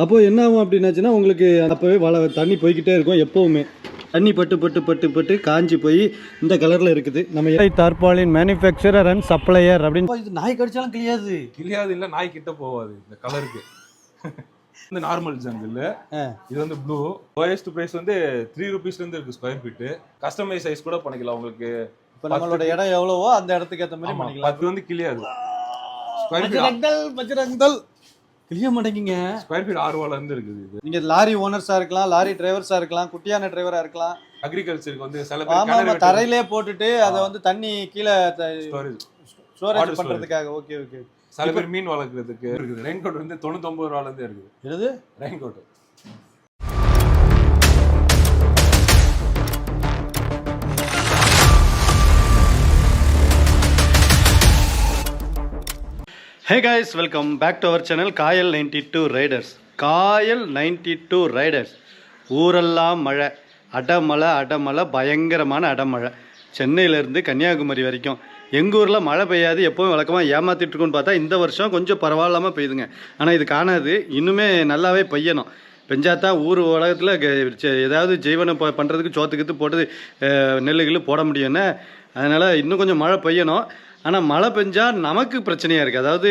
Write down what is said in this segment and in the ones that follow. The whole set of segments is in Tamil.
அப்போது என்ன ஆகும் அப்படின்னாச்சுன்னா உங்களுக்கு அப்போவே தண்ணி போய்கிட்டே இருக்கும். எப்போவுமே தண்ணி பட்டு பட்டு பட்டு பட்டு காஞ்சி போய் இந்த கலரில் இருக்குது. நம்ம நெல்லை தார்பாலின் மேனுஃபேக்சரர் அண்ட் சப்ளையர் அப்படின்னு. இது நாய் கடிச்சாலும் கிளியாது இல்லை, நாய் கிட்ட போகாது இந்த கலருக்கு. இந்த நார்மல் ஜங்கிள் இது வந்து ப்ளூ. லோயஸ்ட் பிரைஸ் வந்து 3 rupees இருக்கு ஸ்கொயர் ஃபீட். கஸ்டமைஸ் சைஸ் கூட பண்ணிக்கலாம் உங்களுக்கு. இப்போ நம்மளோட இடம் எவ்வளவோ அந்த இடத்துக்கு ஏற்ற மாதிரி பண்ணிக்கலாம். 10 வந்து கிளியாது பஜ்ரங்கல் கிளிய மாட்டேங்கிங்க. ஸ்கொயர் ஃபீட் 6 ரூபாயில இருந்து இருக்குது. இது நீங்க லாரி ஓனர்ஸா இருக்கலாம், லாரி டிரைவர்ஸா இருக்கலாம், குட்டியான டிரைவரா இருக்கலாம். அக்ரிகல்ச்சருக்கு வந்து சில பேர் தரையிலே போட்டுட்டு அதை வந்து தண்ணி கீழே ஸ்டோரேஜ் பண்றதுக்காக. Okay okay. சில பேர் மீன் வளர்க்குறதுக்கு இருக்குது. ரெயின் கோட் வந்து 99 ரூபாயில இருந்து இருக்குது. என்னது raincoat? Hey guys, welcome back to our channel Kayal 92 riders. Kayal 92 riders. ஊரெல்லாம் மழை, அடமழை, பயங்கரமான அடமழை. சென்னையிலேருந்து கன்னியாகுமரி வரைக்கும் எங்கள் ஊரில் மழை பெய்யாது, எப்போவும் வழக்கமாக ஏமாற்றிட்டுருக்குன்னு பார்த்தா இந்த வருஷம் கொஞ்சம் பரவாயில்லாமல் பெய்யுதுங்க. ஆனால் இது காணாது, இன்னுமே நல்லாவே பெய்யணும். பெஞ்சாதான் ஊர் உலகத்தில் ஏதாவது ஜீவனை பண்ணுறதுக்கு சோத்துக்கிட்டு போட்டு நெல்லுகள் போட முடியும்னு. அதனால் இன்னும் கொஞ்சம் மழை பெய்யணும். ஆனால் மழை பெஞ்சால் நமக்கு பிரச்சனையாக இருக்குது. அதாவது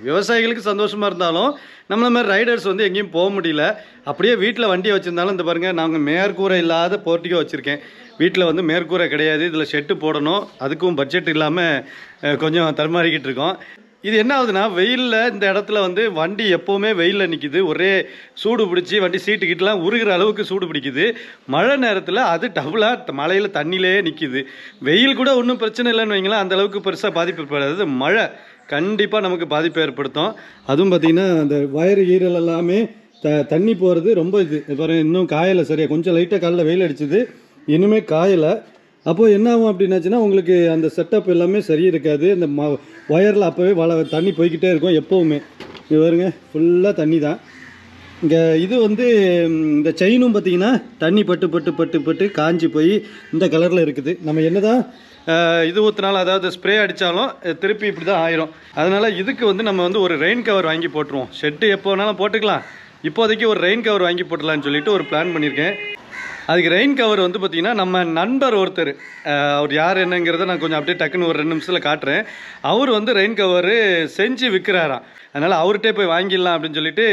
விவசாயிகளுக்கு சந்தோஷமாக இருந்தாலும் நம்மள மாதிரி ரைடர்ஸ் வந்து எங்கேயும் போக முடியல. அப்படியே வீட்டில் வண்டியை வச்சுருந்தாலும் இந்த பாருங்கள், நாங்கள் மேற்கூரை இல்லாத போர்ட்டிகோ வச்சுருக்கேன். வீட்டில் வந்து மேற்கூரை கிடையாது, இதில் ஷெட்டு போடணும், அதுக்கும் பட்ஜெட் இல்லாமல் கொஞ்சம் தடுமாறிக்கிட்டு இருக்கோம். இது என்ன ஆகுதுன்னா, வெயிலில் இந்த இடத்துல வந்து வண்டி எப்போவுமே வெயிலில் நிற்கிது, ஒரே சூடு பிடிச்சி வண்டி சீட்டுக்கிட்டலாம் உருகிற அளவுக்கு சூடு பிடிக்குது. மழை நேரத்தில் அது டபுளாக மழையில் தண்ணியிலே நிற்கிது. வெயில் கூட ஒன்றும் பிரச்சனை இல்லைன்னு வைங்களேன், அந்தளவுக்கு பெருசாக பாதிப்பு ஏற்படாது. மழை கண்டிப்பாக நமக்கு பாதிப்பு ஏற்படுத்தும். அதுவும் பார்த்திங்கன்னா அந்த வயறு ஈரல் எல்லாமே தண்ணி போகிறது ரொம்ப இது பாருங்கள். இன்னும் காயலை சரியாக, கொஞ்சம் லைட்டாக காலைல வெயில் அடிச்சுது, இன்னுமே காயலை. அப்போது என்ன ஆகும் அப்படின்னாச்சுன்னா உங்களுக்கு அந்த செட்டப் எல்லாமே சரி இருக்காது. இந்த ஒயரில் அப்போவே தண்ணி போய்கிட்டே இருக்கும் எப்போவுமே. இது பாருங்க, ஃபுல்லாக தண்ணி தான். இங்கே இது வந்து இந்த செயினும் பார்த்திங்கன்னா தண்ணி பட்டு பட்டு பட்டு பட்டு காஞ்சி போய் இந்த கலரில் இருக்குது. நம்ம என்ன தான் இது ஊற்றினாலும், அதாவது ஸ்ப்ரே அடித்தாலும் திருப்பி இப்படி தான் ஆயிரும். அதனால் இதுக்கு வந்து நம்ம வந்து ஒரு ரெயின் கவர் வாங்கி போட்டுருவோம். ஷெட்டு எப்போ வேணாலும் போட்டுக்கலாம், இப்போதைக்கு ஒரு ரெயின் கவர் வாங்கி போட்டுடலான்னு சொல்லிட்டு ஒரு பிளான் பண்ணியிருக்கேன். அதுக்கு ரெயின் கவர் வந்து பார்த்திங்கன்னா நம்ம நண்பர் ஒருத்தர், அவர் யார் என்னங்கிறத நான் கொஞ்சம் அப்படியே டக்குன்னு ஒரு 2 நிமிஷத்தில் காட்டுறேன். அவர் வந்து ரெயின் கவர் செஞ்சு விற்கிறாராம். அதனால் அவர்கிட்டே போய் வாங்கிடலாம் அப்படின்னு சொல்லிட்டு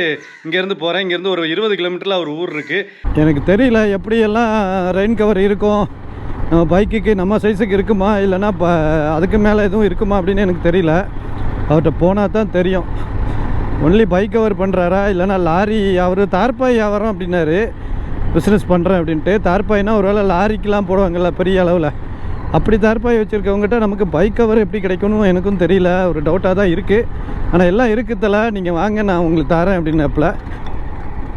இங்கேருந்து போகிறேன். இங்கேருந்து ஒரு 20 கிலோமீட்டரில் அவர் ஊர் இருக்குது. எனக்கு தெரியல எப்படியெல்லாம் ரெயின் கவர் இருக்கும், நம்ம பைக்குக்கு நம்ம சைஸுக்கு இருக்குமா இல்லைன்னா அதுக்கு மேலே எதுவும் இருக்குமா அப்படின்னு எனக்கு தெரியல. அவர்கிட்ட போனால் தான் தெரியும். ஒன்லி பைக் கவர் பண்ணுறாரா இல்லைனா லாரி, அவர் தார்பாய் வியாபாரம் அப்படின்னாரு, பிஸ்னஸ் பண்ணுறேன் அப்படின்ட்டு. தார்பாய்னா ஒரு வேளை லாரிக்கெலாம் போடுவாங்கள்ல பெரிய அளவில், அப்படி தார்பாய் வச்சுருக்கவங்ககிட்ட நமக்கு பைக் கவர் எப்படி கிடைக்கணும் எனக்கும் தெரியல, ஒரு டவுட்டாக தான் இருக்குது. ஆனால் எல்லாம் இருக்குதுல, நீங்கள் வாங்க நான் உங்களுக்கு தரேன் அப்படின்னாப்புல.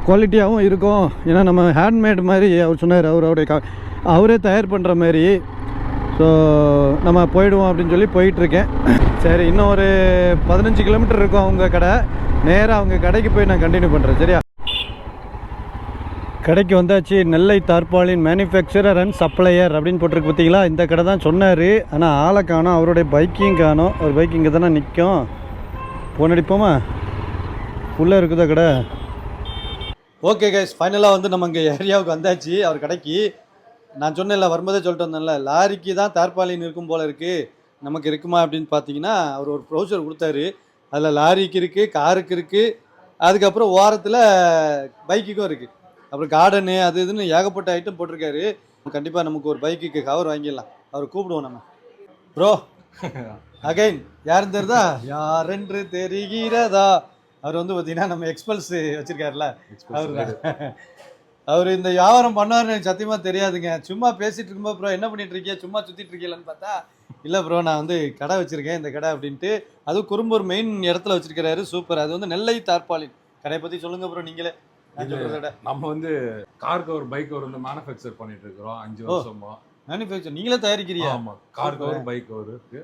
குவாலிட்டியாகவும் இருக்கும், ஏன்னா நம்ம ஹேண்ட்மேட் மாதிரி அவர் சொன்னார், அவரே தயார் பண்ணுற மாதிரி. ஸோ நம்ம போயிடுவோம் அப்படின்னு சொல்லி போயிட்டுருக்கேன். சரி, இன்னும் ஒரு 15 கிலோமீட்டர் இருக்கும் அவங்க கடை. நேராக அவங்க கடைக்கு போய் நான் கண்டினியூ பண்ணுறேன். சரியா? கடைக்கு வந்தாச்சு. நெல்லை தார்பாலின் மேனுஃபேக்சரர் அண்ட் சப்ளையர் அப்படின்னு போட்டிருக்கு பார்த்தீங்களா, இந்த கடை தான் சொன்னார். ஆனால் ஆளை காணோம், அவருடைய பைக்கையும் காணோம். அவர் பைக் இங்கே தானே நிற்கும். ஃபோன் அடிப்போமா? உள்ளே இருக்குதா கடை? ஓகே கைஸ், ஃபைனலாக வந்து நம்ம இங்கே ஏரியாவுக்கு வந்தாச்சு. அவர் கடைக்கு நான் சொன்னேன்ல, வரும்போதே சொல்லிட்டு வந்தேன்ல, லாரிக்கு தான் தார்பாலின் இருக்கும் போல் இருக்குது, நமக்கு இருக்குமா அப்படின்னு பார்த்தீங்கன்னா அவர் ஒரு ப்ரௌசர் கொடுத்தாரு. அதில் லாரிக்கு இருக்குது, காருக்கு இருக்குது, அதுக்கப்புறம் ஓரத்தில் பைக்குக்கும் இருக்குது, அப்புறம் கார்டனு அது இதுன்னு ஏகப்பட்ட ஐட்டம் போட்டிருக்காரு. கண்டிப்பாக நமக்கு ஒரு பைக்குக்கு கவர் வாங்கிடலாம். அவர் கூப்பிடுவோம் நம்ம. ப்ரோ அகைன் யாருன்னு தெரியுதா? யாரென்று தெரிகிறதா? அவர் வந்து பார்த்தீங்கன்னா நம்ம எக்ஸ்பல்ஸ் வச்சுருக்காருல, அவர் தான். அவர் இந்த வியாபாரம் பண்ணாருன்னு எனக்கு சத்தியமாக தெரியாதுங்க. சும்மா பேசிகிட்டு இருக்கும்போது ப்ரோ என்ன பண்ணிட்டு இருக்கீங்க, சும்மா சுற்றிட்டு இருக்கீங்களான்னு பார்த்தா, இல்லை ப்ரோ நான் வந்து கடை வச்சுருக்கேன், இந்த கடை அப்படின்ட்டு. அதுவும் குரும்பூர் மெயின் இடத்துல வச்சுருக்கிறாரு. சூப்பர். அது வந்து நெல்லை தார்பாலின் கடையை பற்றி சொல்லுங்கள் ப்ரோ நீங்களே. நம்ம வந்து கார் கவர், பைக் கவர் வந்து மேனுஃபேக்சர் பண்ணிட்டு இருக்கிறோம் 5 வருஷமா. மேனுஃபேக்சர் நீங்களே தயாரிக்கிறீங்க? ஆமா, கார் கவர், பைக் கவர் இருக்கு.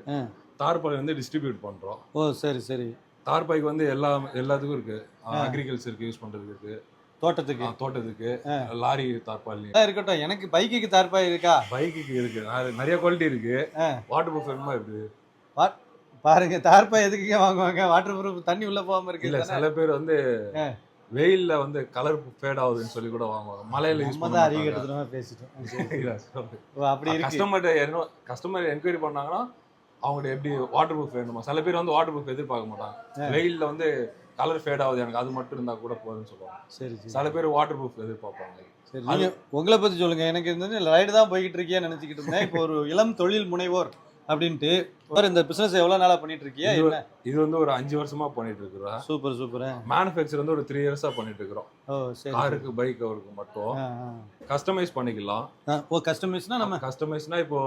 தார்பாலின் வந்து டிஸ்ட்ரிபியூட் பண்றோம். ஓ சரி சரி. தார்பாய்க்கு வந்து எல்லாத்துக்கும் இருக்கு. அக்ரிகல்ச்சருக்கு யூஸ் பண்றதுக்கு இருக்கு, தோட்டத்துக்கு லாரி தார்பாலின் இருக்கட்டும். எனக்கு பைக்குக்கு தார்பாய் இருக்கா? பைக்குக்கு இருக்கு, நிறைய குவாலிட்டி இருக்கு. வாட்டர் ப்ரூஃப் இருக்கு. பாருங்க, தார்பாய் எதுக்குங்க வாங்குவாங்க? வாட்டர் ப்ரூஃப், தண்ணி உள்ள போகாம இருக்கு. இல்ல சில பேர் வந்து வெயில்ல வந்து கலர் ஃபேட் ஆகுதுன்னு சொல்லி கூட வாங்குவாங்க. மலையில யூஸ் நம்ம தான் அறிவுகட்டத்தனமா பேசிட்டோம். அப்படி இருக்கு. கஸ்டமர் என்கொயரி பண்ணாங்கன்னா அவங்கள்ட்ட எப்படி வாட்டர் ப்ரூஃப் வேணுமா, சில பேர் வந்து வாட்டர் ப்ரூஃப் எதிர்பார்க்க மாட்டாங்க. வெயில்ல வந்து கலர் ஃபேட் ஆகுது எனக்கு அது மட்டும் இருந்தா கூட போதும்னு சொல்லுவாங்க. சரி, சில பேர் வாட்டர் ப்ரூஃப் எதிர்பார்ப்பாங்க. சரி, நீங்க உங்களை பத்தி சொல்லுங்க. எனக்கு இந்த ரைடு தான் போய்கிட்டு இருக்கேன்னு நினைச்சிக்கிட்டு இருந்தேன். இப்போ ஒரு இளம் தொழில் முனைவோர் அப்படின்ட்டு இந்த பிசினஸ் எவ்வளவு நாளா பண்ணிட்டு இருக்கியா? இது வந்து ஒரு 5 வருஷமா பண்ணிட்டு இருக்கிறோம். Super super. மேனுஃபேக்சர் வந்து ஒரு 3 இயர்ஸா பண்ணிட்டு இருக்கிறோம். காருக்கு பைக் அவருக்கு மட்டும் கஸ்டமைஸ் பண்ணிக்கலாம். ஓ கஸ்டமைஸ்னா நம்ம கஸ்டமைஸ்னா இப்போ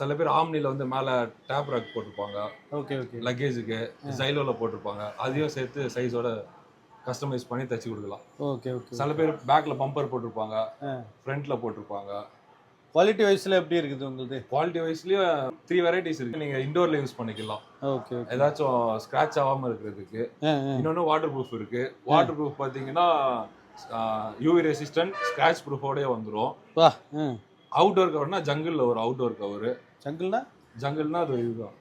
சில பேர் ஆம்னில வந்து மேல டேப் ராக் போட்டிருப்பாங்க. Okay okay. லக்கேஜுக்கு ஜைலோல போட்டிருப்பாங்க. அதையும் சேர்த்து சைஸோட கஸ்டமைஸ் பண்ணி தச்சு கொடுக்கலாம். Okay okay. சில பேர் பேக்ல பம்பர் போட்டிருப்பாங்க, ஃப்ரண்ட்ல போட்டிருப்பாங்க. குவாலிட்டி வைஸ்ல எப்படி இருக்குது உங்களுக்கு? குவாலிட்டி வைஸ்லயும் 3 வெரைட்டிஸ் இருக்கு. நீங்க இன்டோர்ல யூஸ் பண்ணிக்கலாம். ஓகே. ஏதாச்சும் ஸ்கிராட்ச் ஆகாம இருக்கிறதுக்கு. இன்னொன்னு வாட்டர் ப்ரூஃப் இருக்கு. வாட்டர் ப்ரூஃப் பாத்தீங்கன்னா யூவி ரெசிஸ்டன்ட் ஸ்கிராட்ச் ப்ரூஃபோடயே வந்துரும். வா. அவுட்டோர் கவர்னா ஜங்கிள்ல ஒரு அவுட்டோர் கவர். ஜங்கிள்னா அது இதுதான்.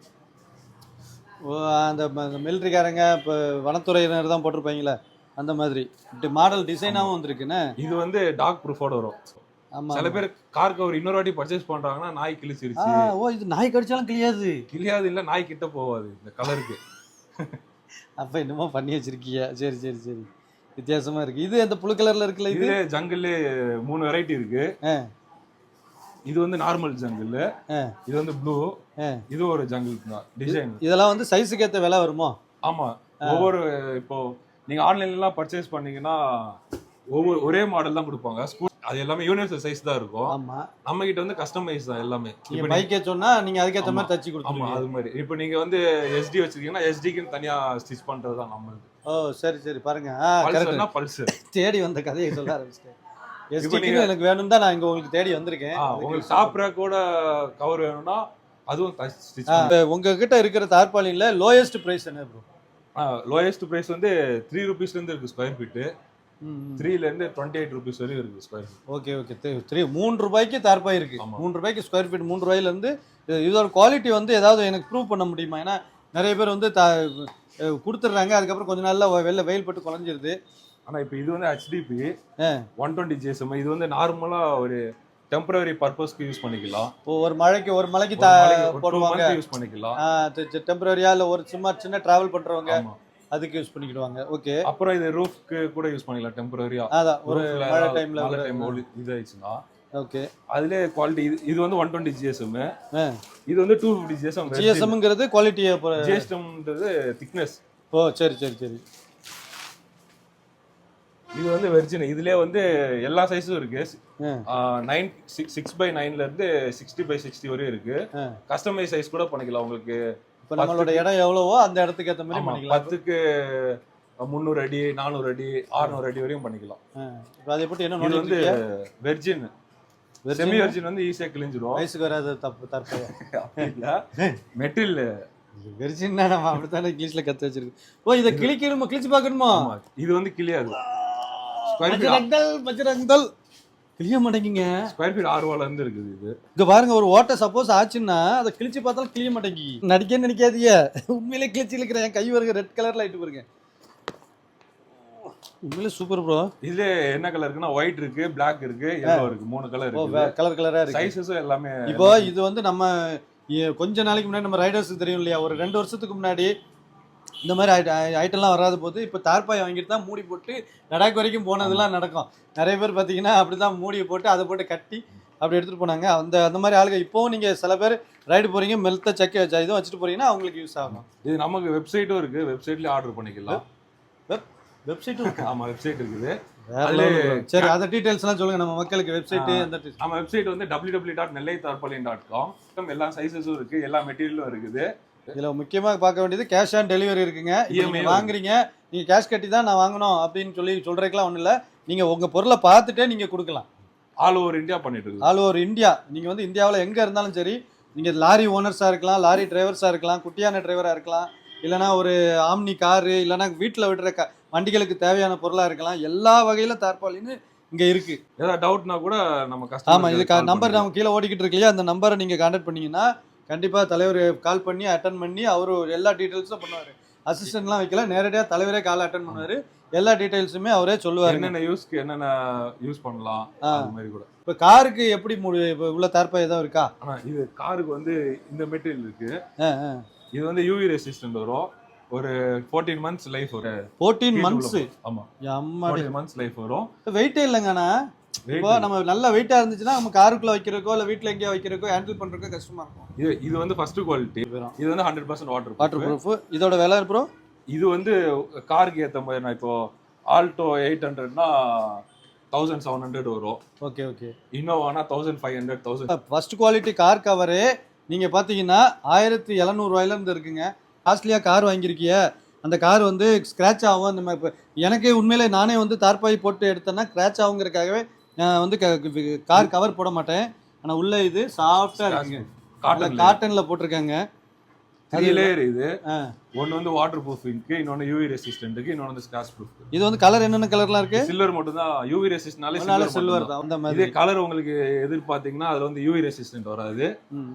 ஓ அந்த மிலிட்டரிக்காரங்க இப்போ வனத்துறையினர் தான் போட்டிருப்பாங்களே அந்த மாதிரி இப்படி மாடல் டிசைனாகவும் வந்திருக்குன்னு. இது வந்து டாக் ப்ரூஃபோட வரும். சில பேர் கார் கவர் இன்னொரு வாட்டி பர்ச்சேஸ் பண்றாங்கன்னா நாய் கிழிச்சிருச்சு. ஓ இது நாய் கடிச்சாலும் கிளியாது இல்ல நாய் கிட்ட போவாது இந்த கலருக்கு. அப்ப என்னமோ பண்ணி வச்சிருக்கீங்க. சரி சரி சரி, வித்தியாசமா இருக்கு. இது அந்த புளு கலர்ல இருக்குல்ல, இது ஜங்கிள் 3 வெரைட்டி இருக்கு. இது வந்து நார்மல் ஜங்கிள், இது வந்து ப்ளூ, இது ஒரு ஜங்கிள் தான் டிசைன். இதெல்லாம் வந்து சைஸுக்கு ஏத்த விலை வருமா? ஆமா, ஒவ்வொரு இப்போ நீங்க ஆன்லைன்ல எல்லாம் பர்ச்சேஸ் பண்ணீங்கன்னா ஒரே மாடல் தான் கொடுப்பாங்க. அது எல்லாமே யூனிவர்சல் சைஸ் தான் இருக்கும். ஆமா, நம்ம கிட்ட வந்து கஸ்டமைஸ் தான் எல்லாமே. இப்போ பைக்கே சொன்னா நீங்க அதுக்கு ஏத்த மாதிரி தச்சி கொடுத்துருவீங்க. ஆமா, அது மாதிரி. இப்போ நீங்க வந்து SD வச்சிருக்கீங்கன்னா SDக்கு தனியா ஸ்டிச் பண்றது தான் நம்மளுக்கு. ஓ சரி சரி, பாருங்க. பல்சர்னா பல்சர். தேடி வந்த கதையை சொல்ல ஆரம்பிச்சிட்டேன். SDக்கு எனக்கு வேணும் தான் நான் இங்க உங்களுக்கு தேடி வந்திருக்கேன். உங்களுக்கு டாப் ரேக்கோட கவர் வேணும்னா அதுவும் ஸ்டிச். உங்ககிட்ட இருக்கிற தார்பாலின்ல லோயஸ்ட் பிரைஸ் என்ன ப்ரோ? லோயஸ்ட் பிரைஸ் வந்து 3 ரூபீஸ்ல இருந்து இருக்கு ஸ்கொயர் ஃபீட். 3 ல இருந்து 28 ரூபீஸ் வரையும் இருக்கு ஸ்கொயர் ஃபீட். Okay okay. 3 ரூபாய்க்கு தார்பாய் இருக்கு. 3 ரூபாய்க்கு ஸ்கொயர் ஃபீட். 3 ரூபாயில இருந்து இதோட குவாலிட்டி வந்து ஏதாவது எனக்கு ப்ரூவ் பண்ண முடியுமா? ஏன்னா நிறைய பேர் வந்து கொடுத்துட்றாங்க, அதுக்கப்புறம் கொஞ்ச நாள்ல வெயில் பட்டு குறைஞ்சிருது. ஆனா இப்போ இது வந்து HDP 120 GSM. இது வந்து நார்மலா ஒரு டெம்பரரி பர்பஸ்க்கு யூஸ் பண்ணிக்கலாம். ஒரு மலைக்கு போடுவாங்க, யூஸ் பண்ணிக்கலாம். டெம்பரரியா இல்ல ஒரு சும்மா சின்ன டிராவல் பண்றவங்க அதுக்கு யூஸ் பண்ணிடுவாங்க. ஓகே. அப்புறம் இது ரூஃப்க்கு கூட யூஸ் பண்ணிக்கலாம் டெம்பரரியா. அதான் ஒரு மழை டைம் இது ஆயிடுச்சுன்னா. ஓகே. அதுல குவாலிட்டி இது வந்து 120 GSM, இது வந்து 250 GSM. GSMங்கிறது குவாலிட்டி, GSMன்றது திக்னஸ். ஓ சரி சரி சரி. இது வந்து வெர்ஜின். இதுலயே வந்து எல்லா சைஸும் இருக்கு. 6x9 ல இருந்து 60x60 வரையும் இருக்கு. கஸ்டமைஸ் சைஸ் கூட பண்ணிக்கலாம். உங்களுக்கு இப்ப நம்மளோட இடம் எவ்வளவோ அந்த இடத்துக்கு ஏத்த மாதிரி பண்ணிக்கலாம். 10க்கு 300 அடி 400 அடி 600 அடி வரையும் பண்ணிக்கலாம். இப்போ அதை பத்தி என்ன இது வந்து வெர்ஜின். செமி வெர்ஜின் வந்து ஈஸியா கிழிஞ்சிரும். வயசுக்கு வராத தப்பு இல்ல மெட்டீரியல். வெர்ஜின்னா நம்ம அப்படித்தானே இங்கிலீஷ்ல கத்து வச்சிருக்கு. ஓ இதை கிழிக்கணுமா, கிழிச்சு பார்க்கணுமா? இது வந்து கிளியாது. மஜரங்கல் கிளிய மாட்டேங்குங்க. ஸ்கொயர் ஃபீட் 6 ரூபாயில இருந்து இருக்குது. இது இங்க பாருங்க, ஒரு ஓட்டை சப்போஸ் ஆச்சுன்னா அதை கிழிச்சு பார்த்தாலும் கிளிய மாட்டேங்கி. நினைக்காதீங்க, உண்மையிலே கிழிச்சு இழுக்கிறேன். என் கை வருங்க, ரெட் கலர் லைட் பாருங்க. உண்மையிலே சூப்பர் ப்ரோ. இதுல என்ன கலர் இருக்குன்னா ஒயிட் இருக்கு, பிளாக் இருக்கு, yellow இருக்கு. 3 கலர் இருக்கு. கலரா இருக்கு. சைஸஸும் எல்லாமே. இப்போ இது வந்து நம்ம கொஞ்ச நாளைக்கு முன்னாடி நம்ம ரைடர்ஸுக்கு தெரியும் இல்லையா, ஒரு 2 வருஷத்துக்கு முன்னாடி இந்த மாதிரி ஐட்டம்லாம் வராத போது இப்போ தார்பாய் வாங்கிட்டு தான் மூடி போட்டு லடாக் வரைக்கும் போனதெல்லாம் நடக்கும். நிறைய பேர் பார்த்தீங்கன்னா அப்படி தான் மூடியை போட்டு அதை போட்டு கட்டி அப்படி எடுத்துகிட்டு போனாங்க. அந்த மாதிரி ஆளுங்க இப்போவும் நீங்கள் சில பேர் ரைடு போகிறீங்க, மெல்த்த சக்கை இதுவும் வச்சுட்டு போகிறீங்கன்னா அவங்களுக்கு யூஸ் ஆகும். இது நமக்கு வெப்சைட்டும் இருக்குது, வெப்சைட்லேயே ஆர்டர் பண்ணிக்கலாம். வெப்சைட்டும் இருக்குது. ஆமாம், வெப்சைட் இருக்குது. சரி, அந்த டீடைல்ஸ்லாம் சொல்லுங்கள் நம்ம மக்களுக்கு. வெப்சைட்டு நம்ம வெப்சைட் வந்து www.nellaitarpaulin.com. எல்லா சைஸஸும் இருக்குது, எல்லா மெட்டீரியலும் இருக்குது. இதில் முக்கியமாக பார்க்க வேண்டியது கேஷ் ஆன் டெலிவரி இருக்குங்க. நீங்கள் வாங்குறீங்க, நீங்கள் கேஷ் கட்டி தான் நான் வாங்கணும் அப்படின்னு சொல்கிறதுக்கெலாம் ஒன்றும் இல்லை. நீங்கள் உங்கள் பொருளை பார்த்துட்டே நீங்கள் கொடுக்கலாம். ஆல் ஓவர் இந்தியா பண்ணிட்டு இருக்கு. All over India. நீங்கள் வந்து இந்தியாவில் எங்கே இருந்தாலும் சரி, நீங்கள் லாரி ஓனர்ஸாக இருக்கலாம், லாரி டிரைவர்ஸாக இருக்கலாம், குட்டியான டிரைவராக இருக்கலாம், இல்லைனா ஒரு ஆம்னி காரு, இல்லைனா வீட்டில் விடுற வண்டிகளுக்கு தேவையான பொருளாக இருக்கலாம். எல்லா வகையிலும் தார்பாலின்னு இங்கே இருக்குது. ஏதாவது டவுட்னா கூட நம்ம கஸ்டமர். ஆமாம், இது நம்பர் நம்ம கீழே ஓடிக்கிட்டு இருக்கு இல்லையா, அந்த நம்பரை நீங்கள் கான்டாக்ட் பண்ணிங்கன்னா கண்டிப்பாக தலைவர் கால் பண்ணி அட்டன் பண்ணி அவர் எல்லா டீட்டெயில்ஸும் பண்ணுவார். அசிஸ்டன்ட்லாம் வைக்கல, நேரடியாக தலைவரே கால் அட்டன் பண்ணுவார். எல்லா டீடைல்ஸுமே அவரே சொல்லுவாரு. என்னென்ன யூஸ்க்கு என்னென்ன யூஸ் பண்ணலாம் அது மாதிரி கூட. இப்போ காருக்கு எப்படி இப்போ உள்ள தார்பாய் ஏதாவது இருக்கா? ஆனா இது காருக்கு வந்து இந்த மெட்டீரியல் இருக்கு. இது வந்து யூவி ரெசிஸ்டன்ட் வரும். ஒரு 14 months லைஃப் வரும். 14 months? ஆமா, 14 months லைஃப் வரும். வெயிட்டே இல்லைங்கண்ணா. இப்போ நம்ம நல்ல வெயிட்டா இருந்துச்சுன்னா நம்ம காருக்குள்ள வைக்கிறக்கோ இல்ல வீட்ல எங்கேயோ வைக்கிறக்கோ ஹேண்டில் பண்றதுக்கோ கஷ்டமா இருக்கும். இது வந்து ஃபர்ஸ்ட் குவாலிட்டி. இது வந்து 100% வாட்டர் ப்ரூஃப். இதோட விலை ப்ரோ? இது வந்து காருக்கு ஏத்த மாதிரி. நான் இப்போ ஆல்டோ 800னா 1700 வரும். Okay okay. இன்னோவானா 1500 1000. ஃபர்ஸ்ட் குவாலிட்டி கார் கவரு நீங்க பாத்தீங்கன்னா 1700 ரூபாயில இருந்து இருக்குங்க. காஸ்ட்லியா கார் வாங்கியிருக்கிய அந்த கார் வந்து ஸ்க்ராட்ச் ஆகும். அந்த மாதிரி எனக்கே உண்மையிலே நானே வந்து தார்பாய் போட்டு எடுத்தேன்னா ஸ்க்ராட்ச் ஆகுங்கிறதுக்காகவே நான் வந்து கார் கவர் போட மாட்டேன். ஆனால் உள்ள இது சாஃப்டா இருக்குங்க. காட்டன்ல போட்டிருக்காங்க. 3 லேயர். இது ஒன்னு வந்து வாட்டர் ப்ரூஃபிங்க்கு, இன்னொன்னு யூவி ரெசிஸ்டன்ட்க்கு, இன்னொன்னு வந்து ஸ்கிராட்ச் ப்ரூஃப். இது வந்து கலர் என்னென்ன கலர்லாம் இருக்கு? சில்வர் மட்டும் தான். யூவி ரெசிஸ்டன்ட்னால சில்வர் தான். அந்த மாதிரி இதே கலர் உங்களுக்கு எதிர்பார்த்தீங்கன்னா அதுல வந்து யூவி ரெசிஸ்டன்ட் வராது.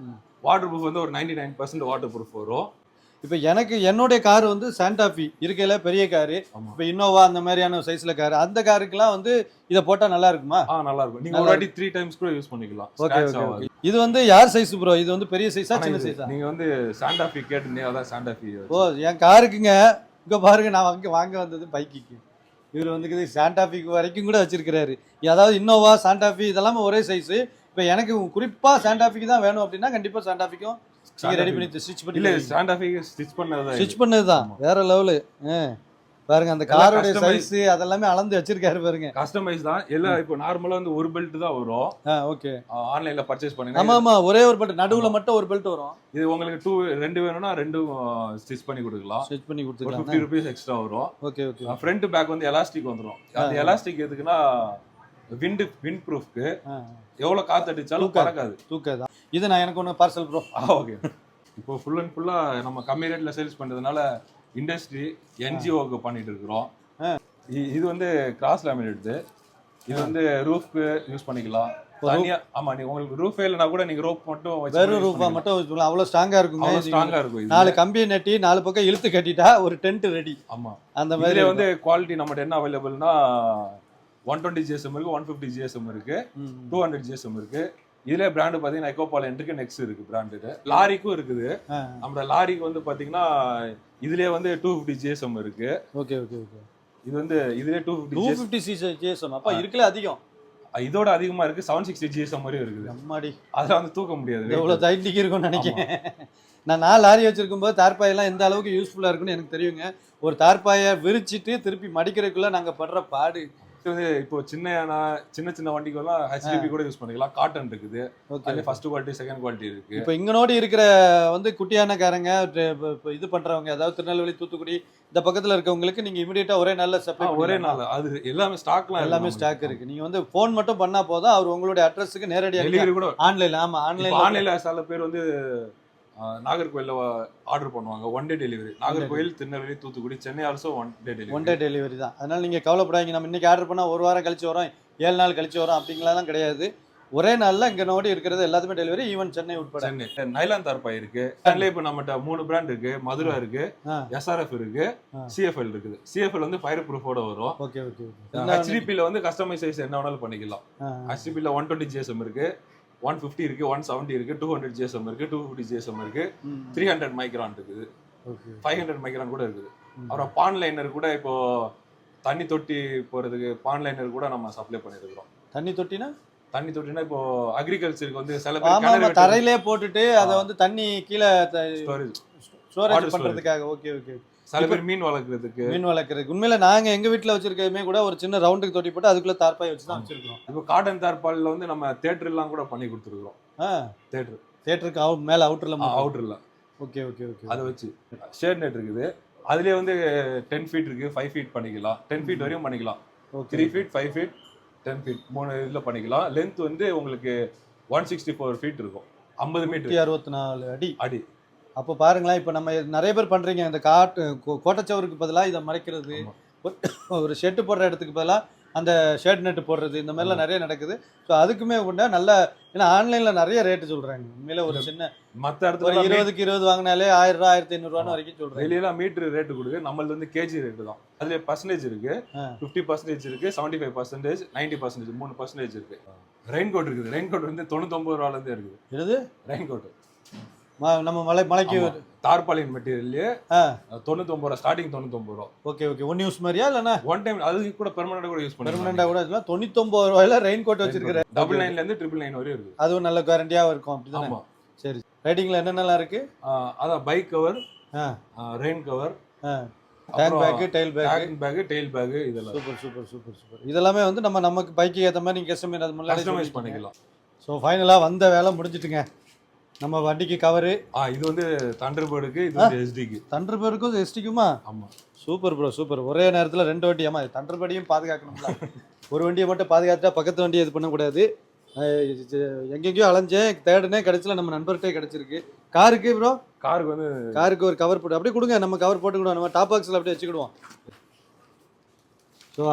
வாட்டர் ப்ரூஃப் வந்து ஒரு 99% வாட்டர் ப்ரூஃப் வரும். இப்போ எனக்கு என்னுடைய கார் வந்து சாண்டாஃபி இருக்கையில பெரிய காரு. இப்போ இன்னோவா அந்த மாதிரியான சைஸ்ல கார், அந்த காருக்குலாம் வந்து இதை போட்டா நல்லா இருக்குமா? நல்லா இருக்கும். நீங்க ஒரு வாட்டி 3 டைம்ஸ் கூட யூஸ் பண்ணிக்கலாம். Okay okay. இது வந்து யார் சைஸ் ப்ரோ? இது வந்து பெரிய சைஸா சின்ன சைஸா? நீங்க வந்து சாண்டாஃபி கேட்டீங்க, அதான் சாண்டாஃபி. ஓ, என் காருக்குங்க. இங்க பாருங்க, நான் வாங்க வந்தது பைக்குக்கு. இவர் வந்து சாண்டாஃபிக்கு வரைக்கும் கூட வச்சிருக்கிறாரு. அதாவது இன்னோவா சாண்டாஃபி இதெல்லாம் ஒரே சைஸ். இப்போ எனக்கு குறிப்பா சாண்டாஃபிக்கு தான் வேணும் அப்படின்னா கண்டிப்பா சாண்டாஃபிக்கும் ரெடி பண்ணி ஸ்டிட்ச் பண்ணி. இல்ல, சாண்டாஃபிக்கு ஸ்டிட்ச் பண்ணதுதான் வேற லெவல். பாருங்க அந்த காரோட சைஸ் அதெல்லாம் அளந்து வச்சிருக்காரு பாருங்க. கஸ்டமைஸ் தான் எல்லாம். இப்போ நார்மலா வந்து ஒரு பெல்ட் தான் வரும். ஓகே. ஆன்லைன்ல பர்ச்சேஸ் பண்ணீங்க. ஆமா ஆமா, ஒரே ஒரு பெல்ட், நடுவுல மட்டும் ஒரு பெல்ட் வரும். இது உங்களுக்கு ரெண்டு வேணும்னா ரெண்டும் ஸ்டிட்ச் பண்ணி கொடுக்கலாம். ஸ்டிட்ச் பண்ணி கொடுத்துக்கலாம். 50 ரூபீஸ் எக்ஸ்ட்ரா வரும். Okay okay. ஃப்ரண்ட் பேக் வந்து எலாஸ்டிக் வந்துரும். அந்த எலாஸ்டிக் எதுக்குன்னா விண்ட் ப்ரூஃப்க்கு. எவ்வளவு காத்து அடிச்சாலும் பறக்காது, தூக்காது. இது நான் எனக்கு ஒன்று பார்சல் ப்ரோ. ஓகே. இப்போ ஃபுல் அண்ட் ஃபுல்லா நம்ம கம்மி ரேட்ல சேல்ஸ் பண்றதுனால இண்டஸ்ட்ரி என்ஜிஓக்கு பண்ணிட்டு இருக்கிறோம். இது வந்து கிராஸ் லேமினேட். இது வந்து ரூஃப்க்கு யூஸ் பண்ணிக்கலாம். தனியா. ஆமா, நீங்க உங்களுக்கு ரூஃப் இல்லனா கூட நீங்க ரோப் மட்டும் வச்சு வெறும் ரூஃபா மட்டும் வச்சுக்கலாம். அவ்வளவு ஸ்ட்ராங்கா இருக்குங்க. அவ்வளவு ஸ்ட்ராங்கா இருக்கும். இது 4 கம்பியை நட்டி 4 பக்கம் இழுத்து கட்டிட்டா ஒரு டென்ட் ரெடி. ஆமா, அந்த மாதிரி வந்து குவாலிட்டி நம்மட்ட என்ன அவைலபிள்னா 120 GSM இருக்கு, 150 GSM இருக்கு, 200 GSM இருக்கு. இதுல பிராண்ட் பாத்தீங்கன்னா Gopalarathinam இருக்கு, நெக்ஸ்ட் இருக்கு பிராண்ட். லாரிக்கும் இருக்குது. நம்ம லாரிக்கு வந்து பாத்தீங்கன்னா இதுலயே வந்து 250 GSM இருக்கு. Okay okay okay. இது வந்து இதுலயே 250 GSM. அப்ப இருக்குல அதிகம். இதோட அதிகமா இருக்கு. 760 GSM வரையும் இருக்குது. அம்மாடி, அதெல்லாம் வந்து தூக்க முடியாது. எவ்வளவு டைட்டிக்கு இருக்கும்னு நினைக்கிறேன். நான் லாரி வச்சிருக்கும் போது தார்பாய் எல்லாம் எந்த அளவுக்கு யூஸ்ஃபுல்லா இருக்குன்னு எனக்கு தெரியுங்க. ஒரு தார்பாயை விரிச்சிட்டு திருப்பி மடிக்கிறதுக்குள்ள நாங்க படுற பாடு. இப்போ சின்ன வண்டிக்கெல்லாம் HDP கூட யூஸ் பண்ணிக்கலாம். காட்டன் இருக்குது. அதுல ஃபர்ஸ்ட் குவாலிட்டி, செகண்ட் குவாலிட்டி இருக்கு. இப்போ இங்க நோடி இருக்கிற வந்து குட்டியானக்காரங்க இது பண்றவங்க, அதாவது திருநெல்வேலி, தூத்துக்குடி இந்த பக்கத்துல இருக்கவங்களுக்கு நீங்க இமிடியேட்டா ஒரே நாள்ல சப்ளை, ஒரே நாள் அது எல்லாமே எல்லாமே ஸ்டாக் இருக்கு. நீங்க வந்து போன் மட்டும் பண்ணா போதும், அவர் உங்களுடைய அட்ரஸ்க்கு நேரடியாக டெலிவரி கூட ஆன்லைன்ல. ஆமா, ஆன்லைன்ல சில பேர் வந்து நாகர்கோயில்ல ஆர்டர் பண்ணுவாங்க. 1 day delivery. Nagercoil, Tirunelveli, Thoothukudi, Chennai also 1 day delivery. 1 day delivery தான். அதனால நீங்க கவலைப்படாதீங்க. நம்ம இன்னைக்கு ஆர்டர் பண்ணா ஒரு வாரம் கழிச்சு வரும், 7 நாள் கழிச்சு வரும் அப்படிங்கலாம் கிடையாது. ஒரே நாள்ல இங்க நோடி இருக்கிறது எல்லாத்துமே டெலிவரி, ஈவன் சென்னை உட்பட. சென்னை நைலான் தார்பாய் இருக்கு. சென்னையில இப்போ நம்மகிட்ட 3 பிராண்ட் இருக்கு. மதுரா இருக்கு, SRF இருக்கு, CFL இருக்குது. CFL வந்து ஃபயர் ப்ரூஃபோட வரும். Okay okay. HDP ல வந்து கஸ்டமைஸ் சைஸ் என்ன வேணாலும் பண்ணிக்கலாம். HDP ல 120 GSM இருக்கு, 150 இருக்கு, 170 இருக்கு, 200 GSM இருக்கு, 250 GSM இருக்கு, 300 மைக்ரான் இருக்குது, 500 மைக்ரான் கூட இருக்குது. அப்புறம் பான் லைனர் கூட இப்போ தண்ணி தொட்டி போறதுக்கு பான் லைனர் கூட நம்ம சப்ளை பண்ணிட்டு இருக்கோம். தண்ணி தொட்டினா இப்போ அக்ரிகல்ச்சருக்கு வந்து சில பேர் தரையிலே போட்டுட்டு அதை வந்து தண்ணி கீழே ஸ்டோரேஜ் பண்றதுக்காக. Okay okay. சில பேர் மீன் வளர்க்கறதுக்கு. உண்மையில நாங்க எங்க வீட்டுல வச்சிருக்கதுமே கூட ஒரு சின்ன ரவுண்டுக்கு தொட்டி போட்டு அதுக்குள்ள தார்பாய் வச்சு தான் வச்சிருக்கோம். இப்போ காட்டன் தார்பால்ல வந்து நம்ம தியேட்டர் எல்லாம் கூட பண்ணி கொடுத்துருக்கோம். தியேட்டருக்கு மேல அவுட்டர்ல. Okay okay okay. அதை வச்சு ஷேட் நெட் இருக்குது. அதுலயே வந்து 10 ஃபீட் இருக்கு, 5 ஃபீட் பண்ணிக்கலாம், 10 ஃபீட் வரையும் பண்ணிக்கலாம். 3 ஃபீட், 5 ஃபீட், 10 ஃபீட் 3 இதுல பண்ணிக்கலாம். லென்த் வந்து உங்களுக்கு 164 ஃபீட் இருக்கும். 50 மீட்டர், 64 அடி. அப்போ பாருங்களேன், இப்போ நம்ம நிறைய பேர் பண்றீங்க இந்த கோட்டச்சவருக்கு பதிலாக இதை மறைக்கிறது, ஒரு ஷெட்டு போடுற இடத்துக்கு பதிலாக அந்த ஷேட் நெட் போடுறது இந்த மாதிரிலாம் நிறைய நடக்குது. ஸோ அதுக்குமே கூட நல்ல, ஏன்னா ஆன்லைனில் நிறைய ரேட்டு சொல்கிறாங்க. உண்மையில ஒரு சின்ன மற்ற இடத்துல 20க்கு 20 வாங்கினாலே 1000 ரூபா 1500 வரைக்கும் சொல்கிறேன். வெளியெல்லாம் மீட்டர் ரேட்டு கொடுக்கு, நம்மளது வந்து கேஜி ரேட்டு தான். அதுல பர்சன்டேஜ் இருக்கு, 50% இருக்கு, 75%, 90%, 3% இருக்கு. ரெயின் கோட் இருக்குது. ரெயின் கோட் வந்து 99 ரூபாயிலேருந்தே இருக்குது. என்னது ரெயின் கோட்? நம்ம மலைக்கு டார்பாலின் மெட்டீரியல்லே 99 ரூபா ஸ்டார்டிங். 99 ரூபா. Okay okay. ஒன் யூஸ் மாதிரியா இல்லைன்னா ஒன் டைம்? அது கூட பெர்மனண்டா கூட யூஸ் பண்ணி, பெர்மனண்டா கூட இல்லை. 99 ரூபாயில ரெயின் கோட் வச்சிருக்கிறேன். 999 இருந்து 999 வரையும் இருக்கு. அதுவும் நல்ல கேரண்டியாக இருக்கும் அப்படிதான். ஆமா. சரி, ரைடிங்ல என்னென்னலாம் இருக்கு? அதான் bike cover, rain cover, tank bag, tail bag, tail bag, இதெல்லாம். Super super super super. இதெல்லாமே வந்து நமக்கு பைக்கு ஏற்ற மாதிரி நீங்கள் கஸ்டமைஸ் பண்ணிக்கலாம். ஸோ ஃபைனலாக வந்த வேலை முடிஞ்சிட்டுங்க. நம்ம வண்டிக்கு கவரு, இது வந்து தண்டர்பேர்டுக்கு, இது வந்து எஸ்டிக்கு. தண்டர்பேர்டுக்கும் எஸ்டிக்குமா? ஆமா. Super bro super. ஒரே நேரத்தில் 2 வண்டி. ஆமா, தண்டர்பேர்டையும் பாதுகாக்கணும்ல. ஒரு வண்டியை மட்டும் பாதுகாத்தா பக்கத்து வண்டியை இது பண்ணக்கூடாது. எங்கெங்கேயோ அலைஞ்சேன், தேடுனே, கடைசியில் நம்ம நண்பர்கிட்டே கிடைச்சிருக்கு. காருக்கு ப்ரோ, காருக்கு ஒரு கவர் போட்டு அப்படியே கொடுங்க. நம்ம கவர் போட்டுக்கிடுவோம், நம்ம டாப் பாக்ஸில் அப்படியே வச்சுக்கிடுவோம். ஸோ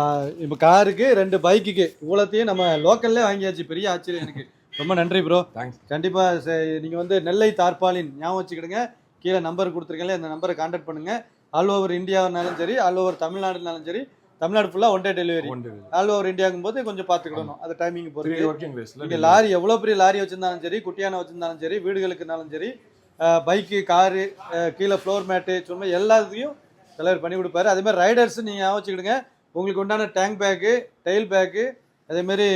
இப்போ காருக்கு 2 பைக்குக்கு இவ்வளோத்தையும் நம்ம லோக்கல்லே வாங்கியாச்சு. பெரிய ஆச்சரியம் எனக்கு. ரொம்ப நன்றி ப்ரோ. தேங்க்ஸ். கண்டிப்பாக நீங்கள் வந்து நெல்லை தார்பாலின் ஞாபகம் வச்சுக்கிடுங்க. கீழே நம்பர் கொடுத்துருக்கேன், இந்த நம்பரை கான்டாக்ட் பண்ணுங்கள். ஆல் ஓவர் இந்தியாவினாலும் சரி, ஆல் ஓவர் தமிழ்நாடுனாலும் சரி, தமிழ்நாடு ஃபுல்லாக one day delivery. All over இந்தியாவுக்கும் போது கொஞ்சம் பார்த்துக்கிடணும், அது டைமிங் பொறுத்து. இங்கே லாரி எவ்வளோ பெரிய லாரி வச்சுருந்தாலும் சரி, குட்டியான வச்சுருந்தாலும் சரி, வீடுகளுக்குனாலும் சரி, பைக்கு, காரு, கீழே ஃப்ளோர் மேட்டு, சும்மா எல்லாத்தையும் டெலிவரி பண்ணி கொடுப்பாரு. அதேமாதிரி ரைடர்ஸ் நீங்கள் ஞாபகம் வச்சுக்கிடுங்க. உங்களுக்கு உண்டான டேங்க் பேக்கு, டெயில் பேக்கு, அதேமாரி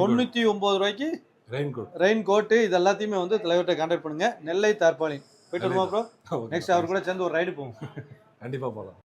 99 ரூபாய்க்கு ரெயின் கோட்டு, இது எல்லாத்தையுமே வந்து தலைவர்கிட்ட கான்டாக்ட் பண்ணுங்க. நெல்லை தார்பாலின். போயிட்டு வருமா ப்ரோ? நெக்ஸ்ட் அவர் கூட சேர்ந்து ஒரு ரைடு போவோம். கண்டிப்பாக போகலாம்.